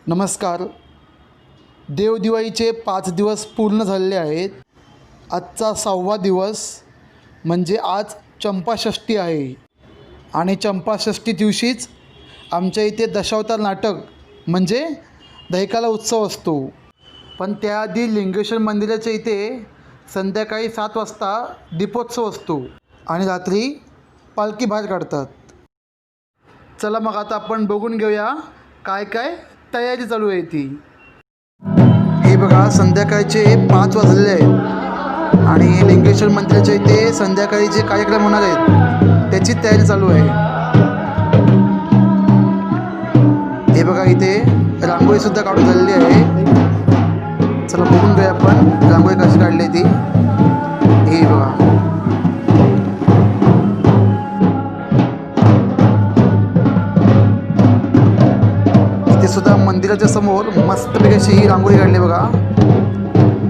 नमस्कार. देवदिवाळीचे 5 दिवस पूर्ण झालेले आहेत. आजचा 6वा दिवस म्हणजे आज चंपाषष्ठी आहे आणि चंपाषष्ठी दिवशीच आमच्या इथे दशावतार नाटक म्हणजे दहिकाला उत्सव असतो. पण त्याआधी लिंगेश्वर मंदिराच्या इथे संध्याकाळी 7 वाजता दीपोत्सव असतो आणि रात्री पालखी बाहेर काढतात. चला मग आता आपण बघून घेऊया काय काय तयारी चालू आहे ती. हे बघा, संध्याकाळचे 5 वाजलेले आहेत आणि लिंगेश्वर मंदिराच्या इथे संध्याकाळी जे कार्यक्रम होणार आहेत त्याची तयारी चालू आहे. हे बघा, इथे रांगोळीसुद्धा काढून झालेली आहे. चला बघून घेऊया आपण रांगोळी कशी काढली ती. हे बघा, सुद्धा मंदिराच्या समोर मस्तपैकी अशी ही रांगोळी काढली बघा.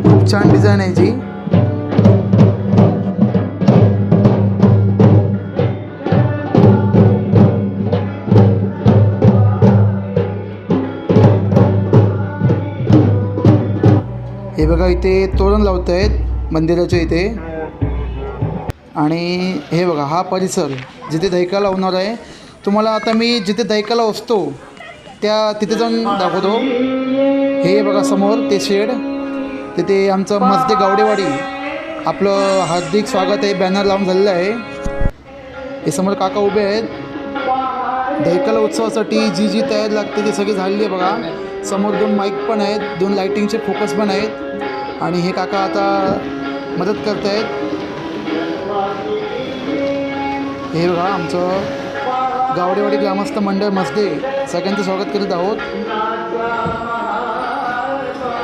खूप छान डिझाईन आहे जी. हे बघा, इथे तोरण लावत आहेत मंदिराच्या इथे. आणि हे बघा, हा परिसर जिथे दहिकाला होणार आहे. तुम्हाला आता मी जिथे दहिकाला असतो तिथे जाऊन दाखवतो. हे बघा समोर ते शेड, तिथे आमचं मस्ते गावडेवाडी आपलं हार्दिक स्वागत आहे बॅनर लावून झालेलं आहे. हे समोर काका उभे आहेत. दहिकाला उत्सवासाठी जी जी तयारी लागते ती सगळी झालेली आहे बघा. समोर 2 माईक पण आहेत, 2 लाईटिंगचे फोकस पण आहेत आणि हे काका आता मदत करत आहेत. हे बघा, आमचं गावडेवाडी ग्रामस्थ मंडळ मस्ते सगळ्यांचं स्वागत करीत आहोत.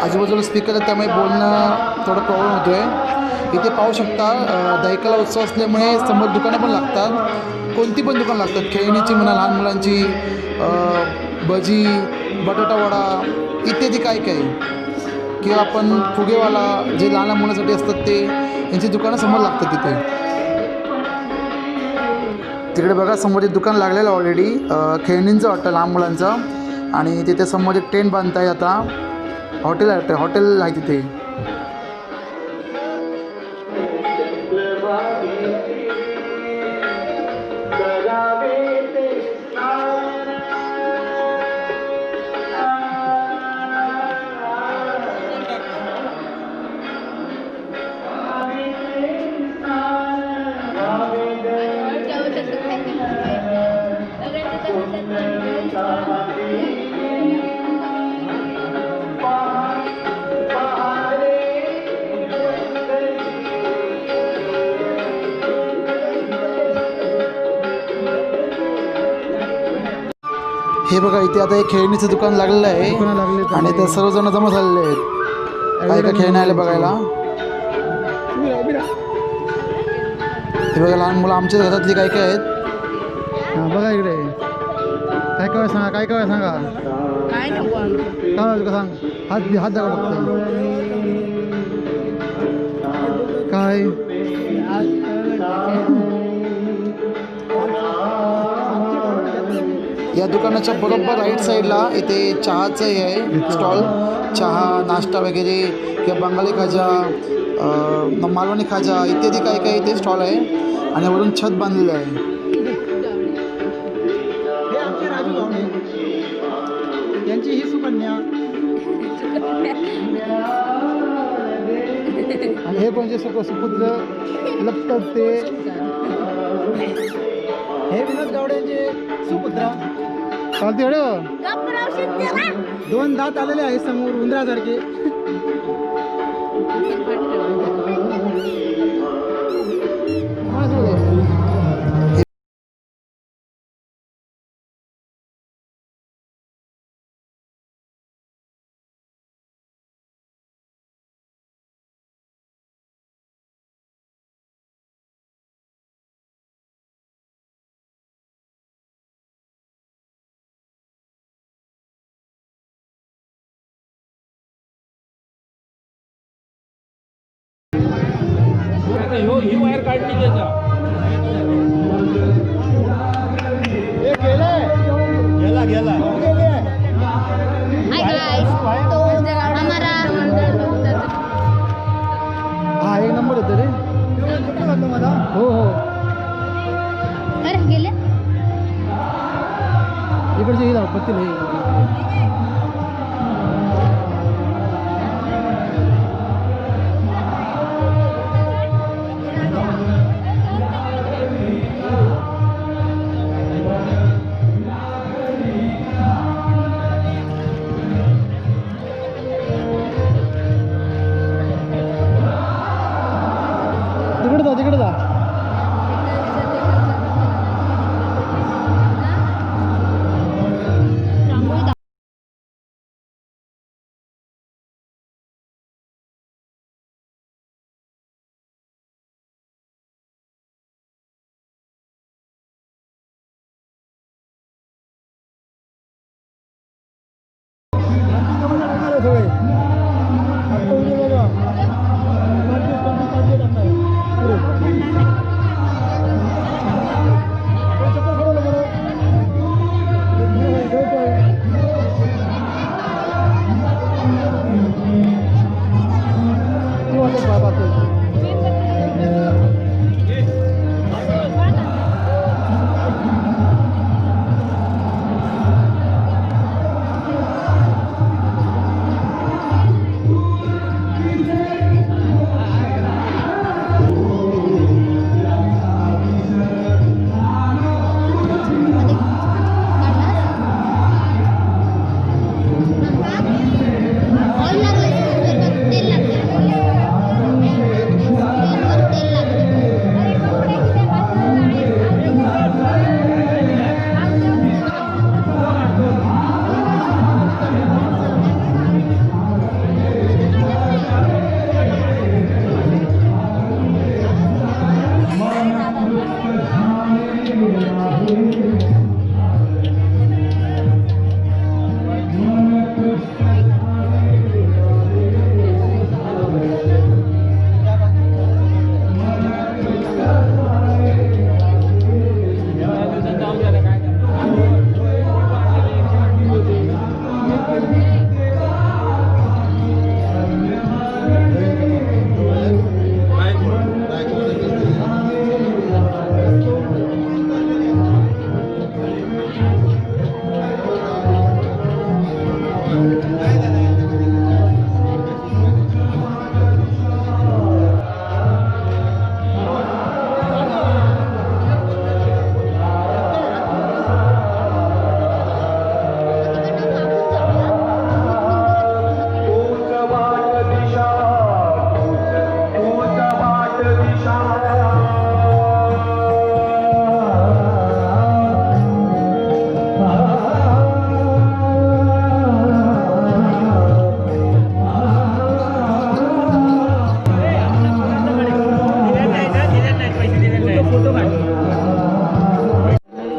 आजूबाजूला स्पीकर आहेत त्यामुळे बोलणं थोडं प्रॉब्लेम होतो आहे. इथे पाहू शकता दहिकाला उत्सव असल्यामुळे समोर दुकानं पण लागतात. कोणती पण दुकानं लागतात, खेळणीची म्हणा, लहान मुलांची, भजी, बटाटा वडा इत्यादी काय काय, किंवा आपण फुगेवाला जे लहान मुलांसाठी असतात ते यांची दुकानं समोर लागतात. तिकडे बघा समोर एक दुकान लागलेलं ऑलरेडी खेळणींचं वाटतं लहान मुलांचं. आणि तिथे समोर एक टेंट बांधताय. आता हॉटेल आहे तिथे. हे बघा, इथे आता एक खेळणीचं दुकान लागलेलं आहे आणि ते सर्वजण जमा झालेले आहेत काय काय खेळणे आले बघायला. हे बघा, लहान मुलं आमच्या घरातली काय काय आहेत. बघा इकडे काय काय सांगा, काय काय सांगा, काय सांग. हात दाखवा फक्त. काय या दुकानाच्या बरोबर राईट साईडला इथे चहाचं हे आहे स्टॉल. चहा, नाश्ता वगैरे किंवा बंगाली खाजा, मालवणी खाजा इत्यादी काही काही इथे स्टॉल आहे आणि वरून छत बांधलेलं आहे. यांची ही सुकन्या आणि हे कोणते सुपुत्र लपतात ते हे विनोद गावड्यांचे सुपुत्र. चालते एवढं 2 दात आलेले आहे समोर उंदरासारखे. ही वायर काढली त्याच्या गेला हाय गाइस, तो हमारा हा एक नंबर होतं रे. हो हो अरे गेले इकडचे ही धावपत्ती नाही. तिकडे जा.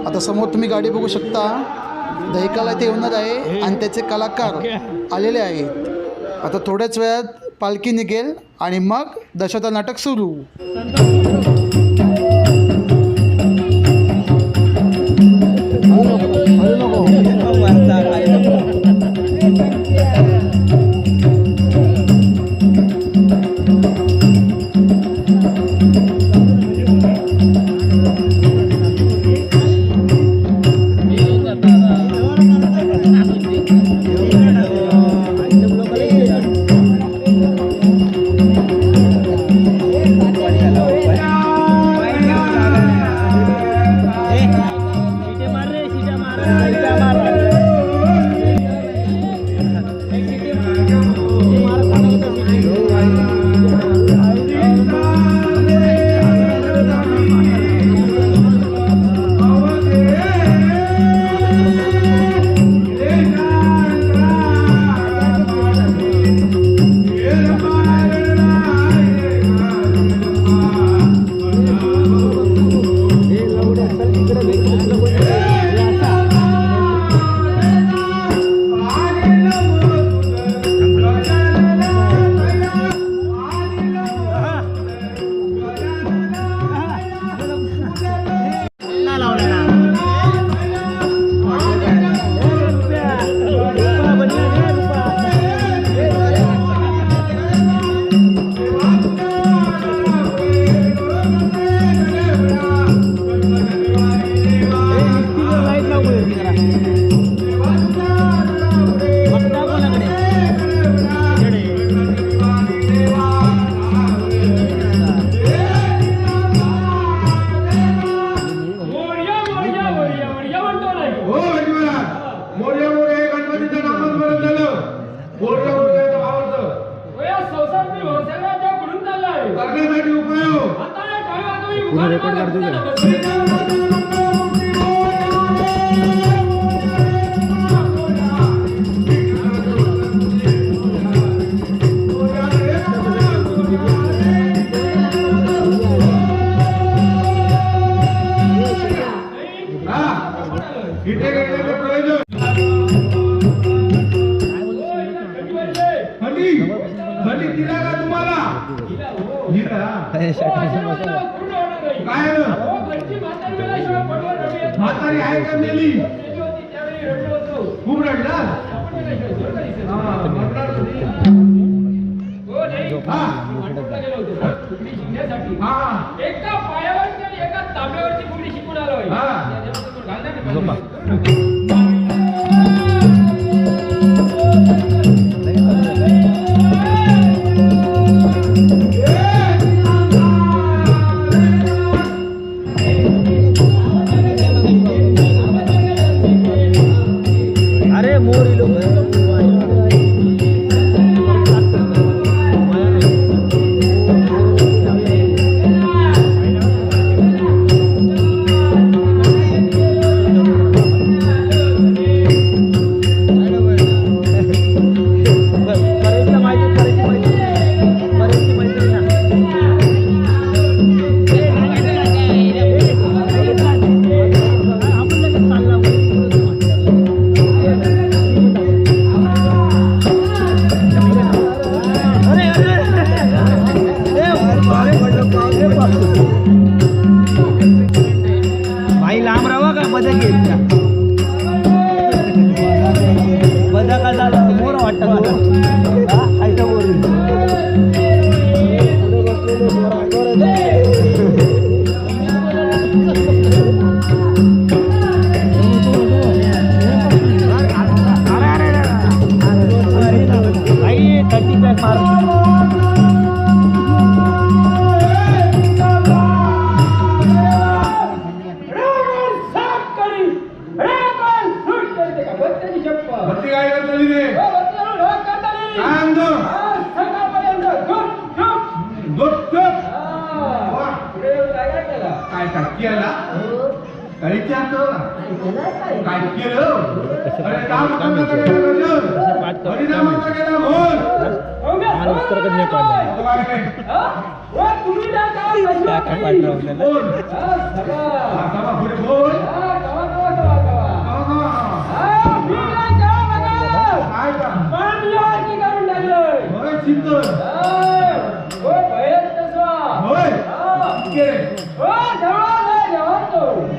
आता समोर तुम्ही गाडी बघू शकता. दहिकाला इथे येणार आहे आणि त्याचे कलाकार आलेले आहेत. आता थोड्याच वेळात पालखी निघेल आणि मग दशावतार नाटक सुरू. गणपतीचं नामच बरं झालं. बोलणं बोलण्याचं आवडतं. या संसार मी व्यवसायाच्या पुढून चाललाय. करण्यासाठी उपयोग. आता या टाळी वाजवी मुखात इथे गेल्याचं प्रयोजन. थंडी थंडी दिला का तुम्हाला? दिला. काय म्हातारी आहे का मेली? खूप रडला. एका पायावरची आणि एका तांब्यावरची फुगडी शिकून आलोय. अरे मोरी लोक भाई लांब राहा का बदक येईल का बदका झाला मोर वाटतं मला खायचं बोलून आई 30 पॅक मार भरती काय करतली रे? काय आणतो? काय टाकी आला? काही विचारतो काय केलं? अरे काम हरिनामाचा केला बोल. उत्तर कधी बोल. सभा पुढे बोल. काय का? होय सिद्ध. होय. के.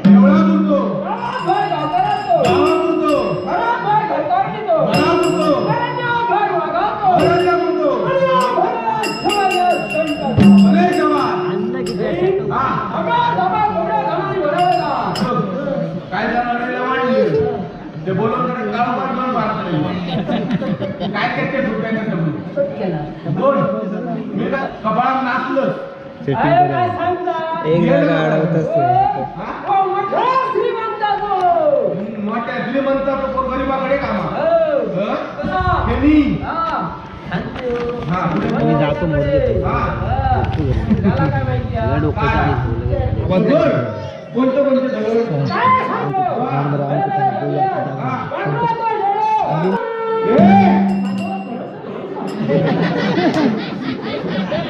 एवढा बोलतो. गावा बोलतो. मला बोलतो. अरण्या बोलतो. भले जवान. काय जाणार वाढली ते बोलून काय करते बोल. मी काय कपाळात नाचलं. एक जागा अडवत मोठ्या श्रीमंत गरीबाकडे कामा जातो मोर कोणतं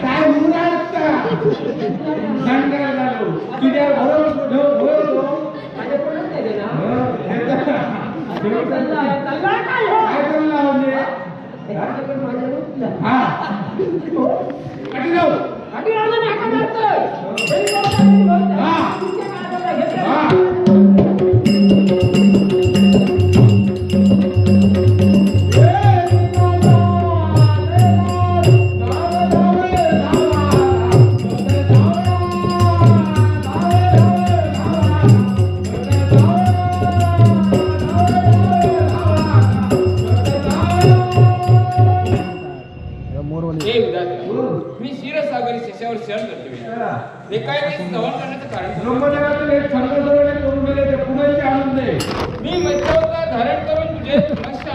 काय मुलात झालो तुझ्या मी क्षीरसागरी शिष्यावर शरण करतो. एकाएकी श्रवण करण्याचं कारण ब्रह्मदेवाचं एक छंद करून गेले ते पुण्याचे आनंद आहे. मी मैत्रता धारण करून तुझे नष्ट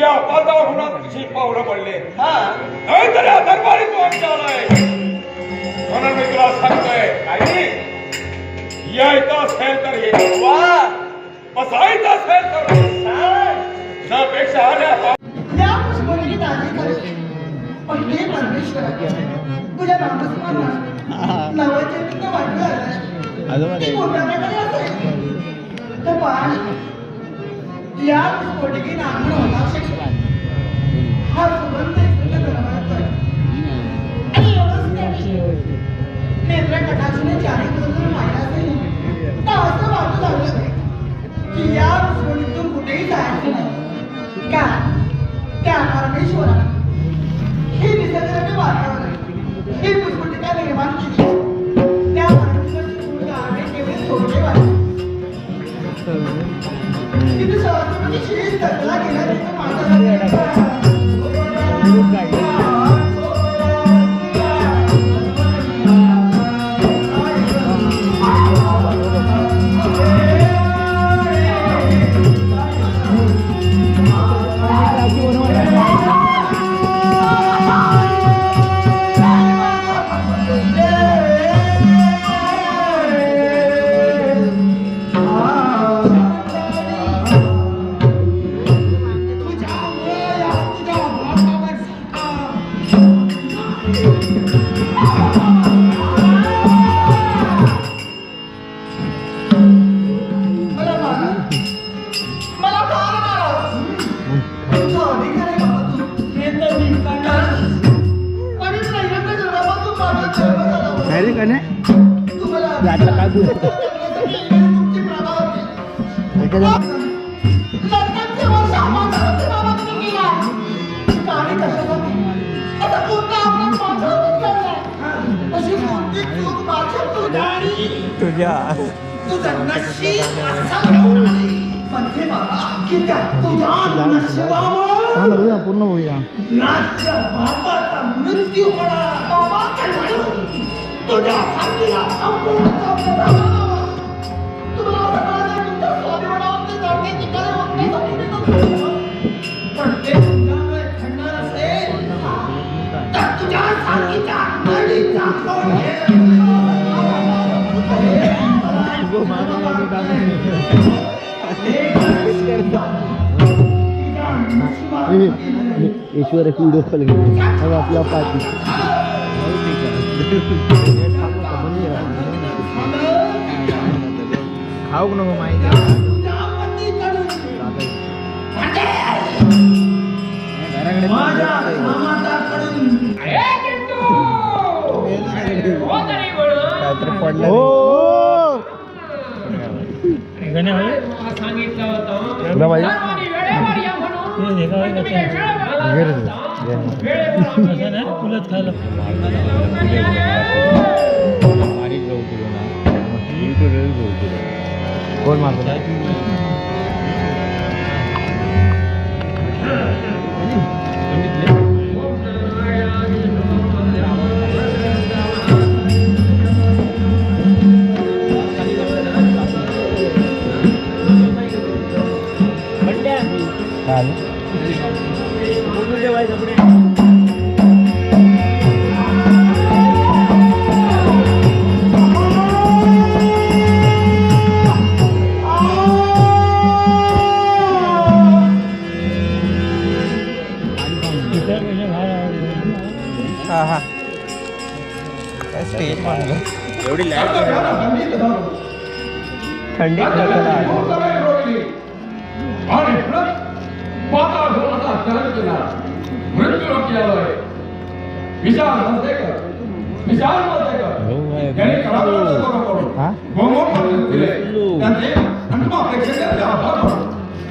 या पाताळात तुझी पावलं पडले. नाहीतर या दरबारी तू आमच्या आलाय म्हणून मी तुला सांगतोय काही यायचं असेल तर ये वा बसायचं असेल तर त्यापेक्षा आल्या या पुष्पगिरी दाजी करते पण हे परमेश्वर तुझ्या नामस्मरणात नवचैतन्य वाटलं की मोठ्या प्रकारे असेल तर पाहण या पुष्पगिरी नामून होता शकतो हा सुगंध एकत्र दरबारात आणि एवढंच नाही नेत्र कटाक्षाने चारी बाजूला पाहिला असेल तर असं वाटू लागलं की या पुष्पगिरीतून कुठेही जायचं नाही का त्या परमेश्वरानं हे निसर्गरम्य वातावरण ही पुष्पटिका निर्माण केली त्या परमेश्वराची पूर्ण आम्ही केवळ सोडले वाटले तिथे सहस्रपती शिरीष तत्ला गेला तिथे माझा तुझं नशीब म्हणजे बाबा की त्या तुझ्या नशिबावर पूर्ण होऊया नाच्या बापाचा मृत्यू होणार बाबा तुझ्या साथीला संपूर्ण तुम्हाला सगळ्यांना तुमच्या स्वाभिमानावरती जाण्याची गरज होती पण ते तुझ्यामुळे घडणार असेल तर तुझ्या साथीच्या नळीचा ईश्वर एक व्हिडिओ कॉल घेतो आपल्या पाठी खाऊ नको माहिती पडलं सांगितलं होतं तुला पाहिजे वेळेवर या म्हणून तुलाच खायला कोण मारतो एवढी लाईट थंडी आणि पाताळ ढोलाचा त्याग केला मृत्यू केलाय विशाल याने कलाकारांचा गोंगोम पद्धत दिले त्यांचे अंतिम अपेक्षेच्या आभार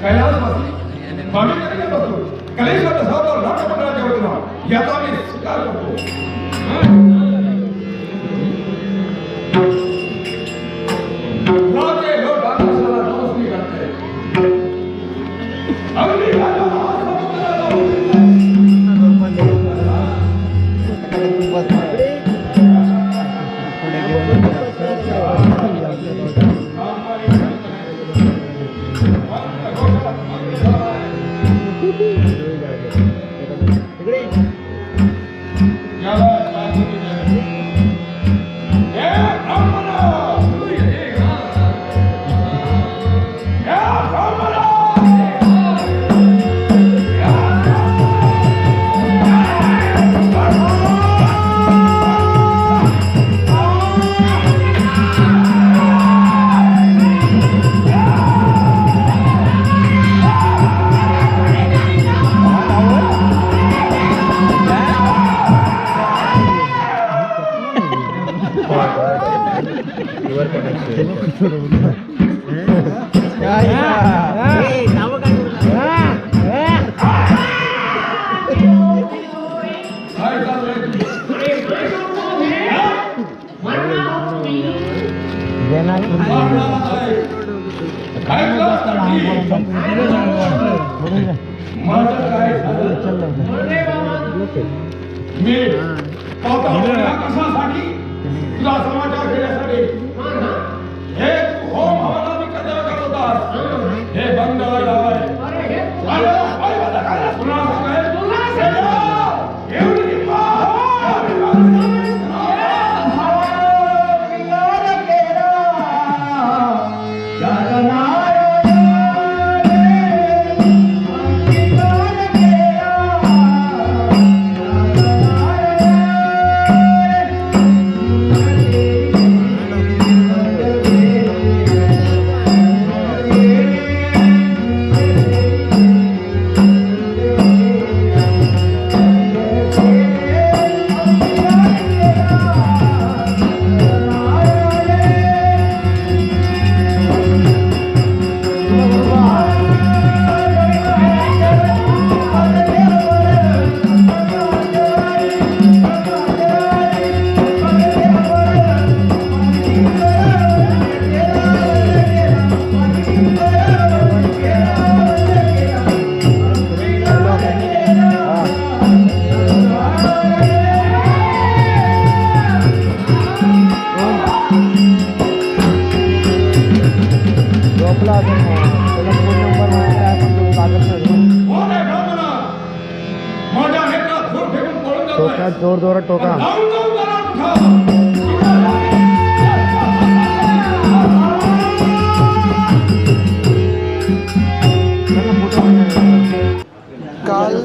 कैलासवासी भाविकांपासून कलेश्वर सहकार नाट्यमंडळाच्या वतीनं याचा मी स्वीकार करतो राजे लोक आकाशाला नमस्ते करते अगदी काय चाललंय? काय माझं काय झालं? मी कशासाठी तुला समाचार घेण्यासाठी हे तू होम हवाला मी कचरा करत होतास हे बंद करायला जोर जोरात टोका. काल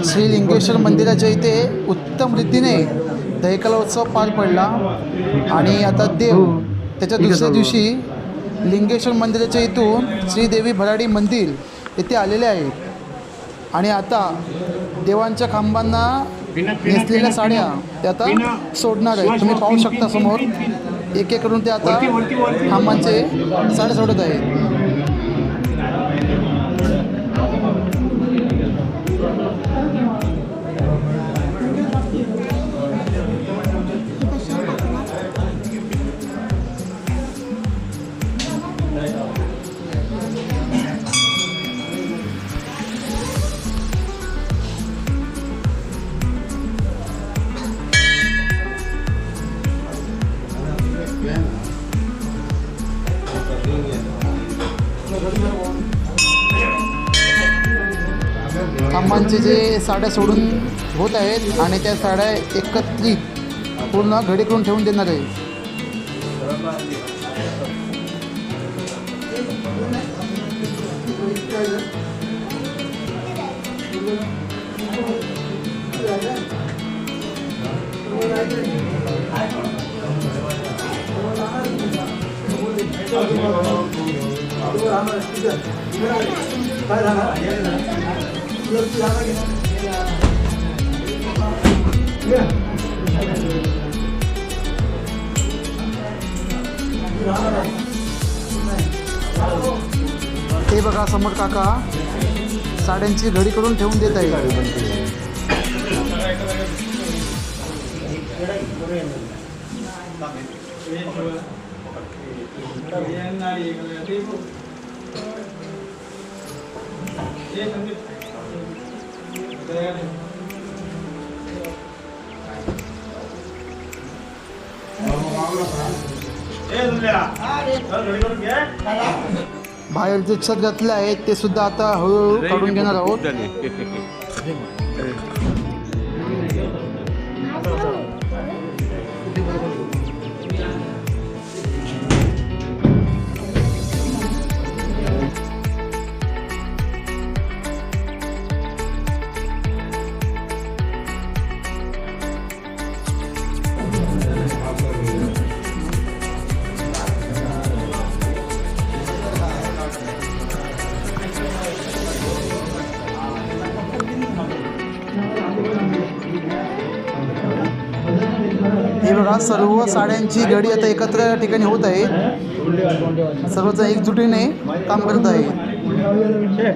श्री लिंगेश्वर मंदिराच्या इथे उत्तम रीतीने दहीकाला पार पडला आणि आता देव त्याच्या दुसऱ्या दिवशी लिंगेश्वर मंदिराच्या इथून श्रीदेवी भराडी मंदिर येथे आलेले आहेत आणि आता देवांच्या खांबांना नेसलेल्या साड्या ते आता सोडणार आहेत. तुम्ही पाहू शकता समोर एक एक करून ते आता खांबांचे साड्या सोडत आहेत. खांबांचे जे साड्या सोडून होत आहेत आणि त्या साड्या एकत्रित पूर्ण घडी करून ठेवून देणार आहे. ते बघा समोर काका साड्यांची घडी करून ठेवून देत आहे. बाहेर जे छत घातले आहेत ते सुद्धा आता हळूहळू काढून घेणार आहोत. बघा सर्व साड्यांची घडी आता एकत्र या ठिकाणी होत आहे. सर्वजण एकजुटीने काम करत आहे.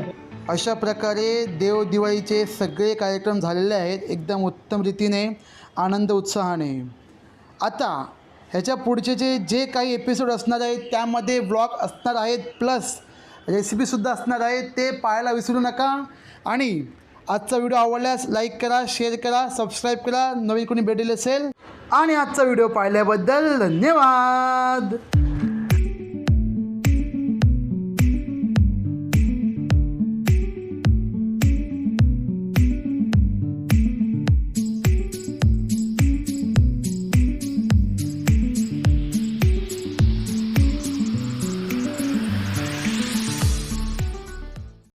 अशा प्रकारे देव दिवाळीचे सगळे कार्यक्रम झालेले आहेत एकदम उत्तम रीतीने, आनंद उत्साहाने. आता ह्याच्या पुढचे जे काही एपिसोड असणार आहेत त्यामध्ये व्लॉग असणार आहेत, प्लस रेसिपीसुद्धा असणार आहेत. ते पाहायला विसरू नका. आणि आजचा व्हिडिओ आवडल्यास लाईक करा, शेअर करा, सबस्क्राईब करा, नवीन कोणी भेटले असेल. आणि आजचा व्हिडिओ पाहिल्याबद्दल धन्यवाद.